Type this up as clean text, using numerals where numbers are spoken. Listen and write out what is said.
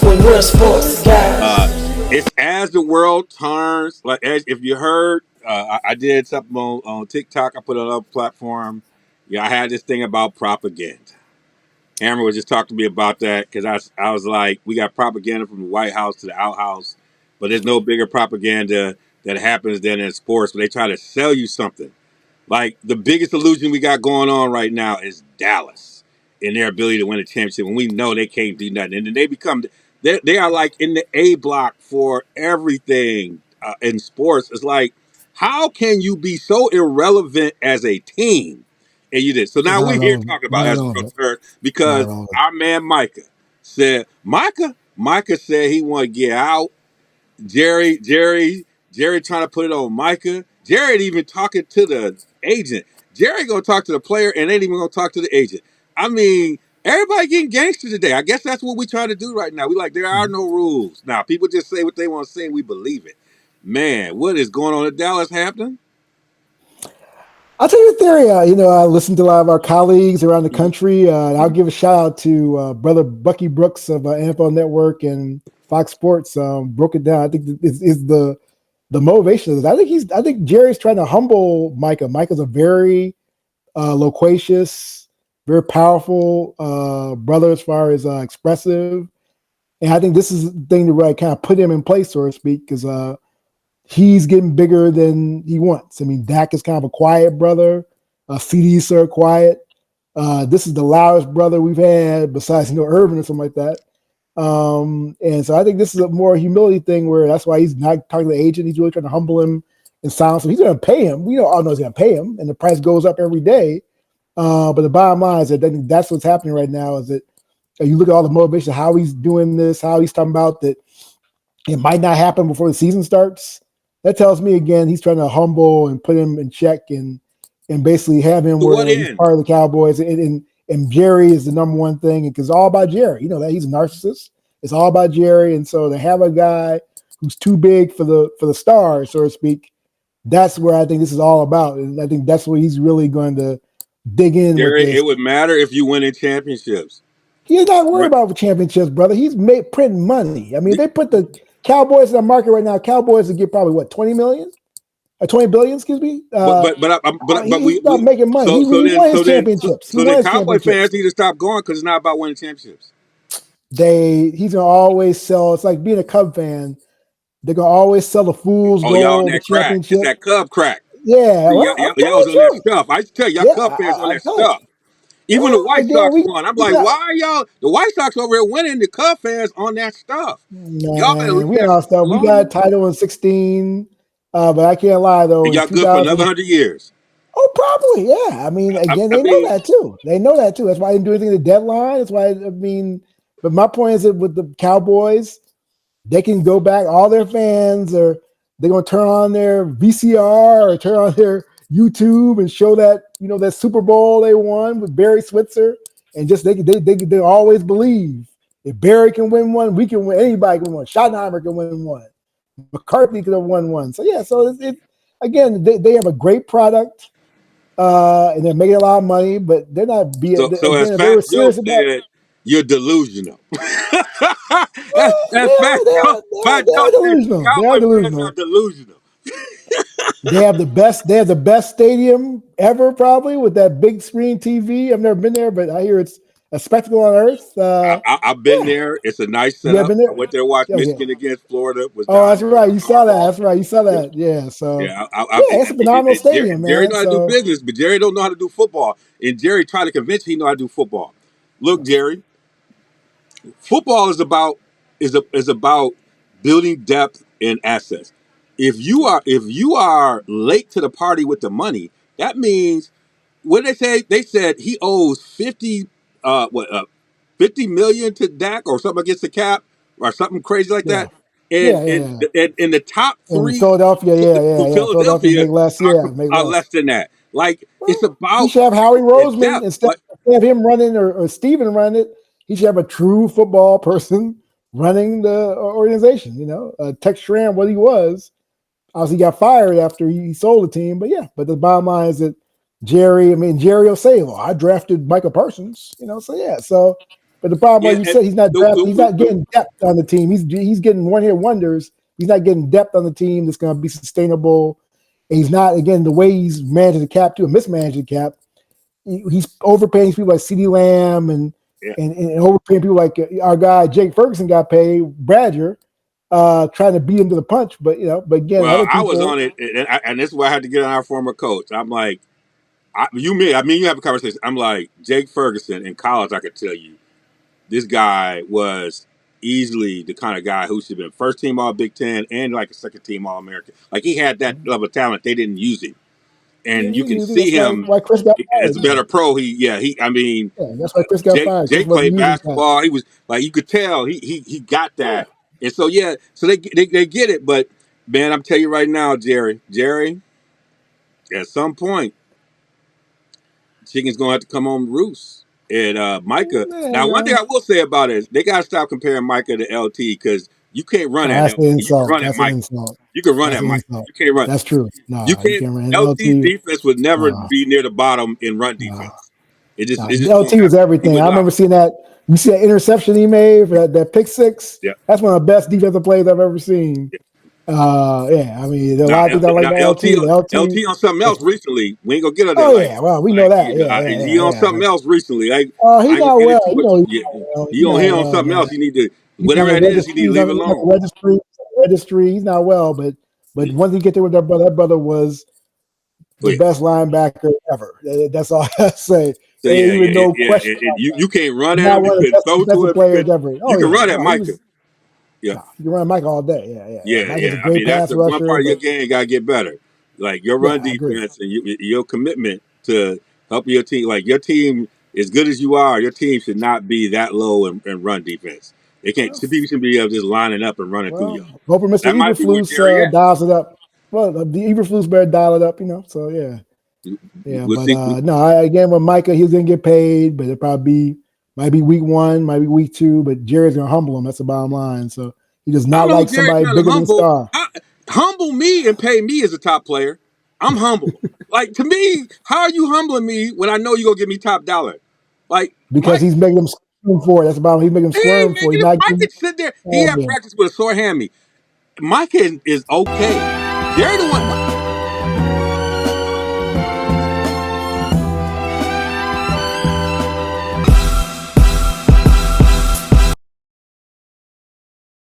with real sports guys. It's as the world turns. Like as if you heard, I did something on TikTok. I put it on a platform. Yeah, I had this thing about propaganda. Hammer was just talking to me about that because I was like, we got propaganda from the White House to the outhouse, but there's no bigger propaganda that happens than in sports. But they try to sell you something. Like the biggest illusion we got going on right now is Dallas and their ability to win a championship. And we know they can't do nothing. And then they are like in the A block for everything in sports. It's like, how can you be so irrelevant as a team? And you did. So now Not we're here relevant. talking about Not as a relevant. third Not because relevant. our man Micah said he want to get out. Jerry trying to put it on Micah. Jerry ain't even talking to the agent. Jerry gonna talk to the player and ain't even gonna talk to the agent. I mean, everybody getting gangster today. I guess that's what we try to do right now. We like there are no rules. Now people just say what they want to say and we believe it. Man, what is going on in Dallas happening? I'll tell you a theory. I listen to a lot of our colleagues around the country. And I'll give a shout out to brother Bucky Brooks of NFL Network and Fox Sports. Broke it down. I think is the motivation of this. I think Jerry's trying to humble Micah. Micah's a very loquacious, very powerful brother as far as expressive. And I think this is the thing to really kind of put him in place, so to speak, because he's getting bigger than he wants. I mean, Dak is kind of a quiet brother. CD's sort of quiet. This is the loudest brother we've had besides, Irvin or something like that. And so I think this is a more humility thing where that's why he's not talking to the agent. He's really trying to humble him and silence him. He's going to pay him. We all know he's going to pay him, and the price goes up every day. But the bottom line is that I think that's what's happening right now is that you look at all the motivation, how he's doing this, how he's talking about that it might not happen before the season starts. That tells me again he's trying to humble and put him in check and basically have him To what where he's end? part of the Cowboys. And Jerry is the number one thing because it's all about Jerry. You know that he's a narcissist. It's all about Jerry, and so to have a guy who's too big for the stars, so to speak, that's where I think this is all about. And I think that's where he's really going to dig in with Jerry, this. it would matter if you win in championships. He's not worried Right. about the championships, brother. He's printing money. I mean, if they put the Cowboys in the market right now, Cowboys would get probably what 20 million or 20 billion, excuse me. But He's not we making money. so He won his championships. He so won then his Cowboy championships. fans need to stop going because it's not about winning championships. He's gonna always sell. It's like being a Cub fan. They're gonna always sell the fool's Oh, y'all on gold, the that crack. It's championship. that Cub crack. Yeah, See, well, I'm y'all telling was the on that truth. stuff. I used to tell y'all Yeah, Cub fans on I that tell you. stuff. Even the White Again, Sox won. I'm we like, got why are y'all the White Sox over here winning? The Cub fans on that stuff. Y'all better man, leave we that got our stuff stuff. We got a alone. title in 16, but I can't lie though. And In y'all good for another 2000, 100 years. oh, probably, yeah. I mean, again, I they know mean, that too. They know that too. That's why I didn't do anything at the deadline. That's why I mean, but my point is that with the Cowboys, they can go back. All their fans are they're gonna turn on their VCR or turn on their YouTube and show that that Super Bowl they won with Barry Switzer, and just they always believe if Barry can win one, we can win. Anybody can win one. Schottenheimer can win one. McCarthy could have won one. So yeah, so again they have a great product. And they're making a lot of money, but they're not being so as again. If they Fat were Joe serious about, said, you're delusional. well, as Fat they Joe are said, delusional. They are Cowboy fans are delusional. delusional. They have the best. They have the best stadium ever, probably with that big screen TV. I've never been there, but I hear it's a spectacle on earth. I've been Yeah, there. It's a nice you have setup. been I there. went there to watch Okay. Michigan against Florida. Was Oh, down that's there right. with You saw that. Harbaugh. That's right. You saw Yeah, that. Yeah. So yeah. yeah, it's a phenomenal stadium, Jerry man. know how to do So business, but Jerry don't know how to do football. And Jerry tried to convince he know how to do football. Look, Jerry, football is about building depth and assets. If you are late to the party with the money, that means what they say. They said he owes 50 million to Dak or something against the cap or something crazy like yeah, that. And yeah, yeah, and yeah. and, and the top And three Philadelphia, for yeah. Philadelphia Philadelphia make less. are, Yeah, make are less. less than that. Like it's Well, he about should have Howie Roseman depth. instead But of him running or Steven running it. He should have a true football person running the organization. Tex Schramm, what he was, obviously got fired after he sold the team. But yeah, but the bottom line is that Jerry will say, well, I drafted Michael Parsons, so yeah. So But the problem, Yeah, like you and said, he's not he's not the getting depth on the team. He's getting one hit wonders. He's not getting depth on the team that's going to be sustainable. And he's not, again, the way he's managing the cap too, and mismanaging the cap. He's overpaying people like CeeDee Lamb and, yeah. and overpaying people like our guy Jake Ferguson got paid, Bradger, trying to beat him to the punch. But but again, Well, other I was people, on it, and this is why I had to get on our former coach. I'm like, you have a conversation. I'm like, Jake Ferguson in college. I could tell you, this guy was easily the kind of guy who should have been first team All Big Ten and like a second team All American. Like he had that level of talent. They didn't use him, yeah, and you he can used it. see That's him why Chris got as fired. a Yeah. better pro. I mean, Yeah, that's why Chris got fired. Chris Jake wasn't played using that. basketball. He was like, you could tell he got that. And so yeah, so they get it. But man, I'm telling you right now, Jerry, at some point, chicken's gonna have to come home roost. And Micah. Now, one thing Yeah. I will say about it is they gotta stop comparing Micah to LT because you can't run Oh, at that's the LT. You can insult. run at That's the Micah. insult. You can run That's at the Micah. insult. You can't run. That's true. You Nah, you can't. can't run LT's LT. defense would never Nah, be near the bottom in run nah, defense. nah. It just won't LT was happen. He everything. would I not. remember seeing that. You see that interception he made for that pick six? Yeah. That's one of the best defensive plays I've ever seen. Yeah, I mean, there are a lot of things I like Now about LT. The LT. LT on something else recently. We ain't gonna get on there Oh yeah, well we know that. Yeah, yeah, he yeah, on yeah. something else recently. He's I ain't gonna not get well. into it. Yeah, He's not he on well, something man. else. You need to He's on whatever the that is. You registry. need to leave it He's on alone. the registry. He's not well, but Yeah. once he get there with that brother was Oh, the yeah. best linebacker ever. That's all I say. So Ain't even no question. you can't run at Not him. You one of the couldn't best throw to defensive him. players ever. You Oh can yeah, run at no, he Micah. was. Yeah. No, you can run Mike all day. Yeah. Mike is a I mean, great that's pass the one rusher, part of your but game got to get better. Like your yeah, run I agree. defense and your commitment to help your team. Like your team, as good as you are, your team should not be that low in run defense. They can't. Well, People should be just lining up and running through well, y'all. hoping Mr. That might be where Eberflus Jerry at. dials it up. Well, the Eberflus better dial it up, So yeah. We'll But see. no, again with Micah, he's gonna get paid, but it probably might be week 1, might be week 2. But Jerry's gonna humble him. That's the bottom line. So he does I don't not know who like Jerry somebody trying to bigger than humble. Star Humble me and pay me as a top player. I'm humble. Like to me, how are you humbling me when I know you're gonna give me top dollar? Like because Mike, he's making him squirm for it. That's the bottom. He's making him he ain't squirm for it. making He's it. not Mike giving. can sit there. He Oh had yeah. practice with a sore hammy. Mike is okay.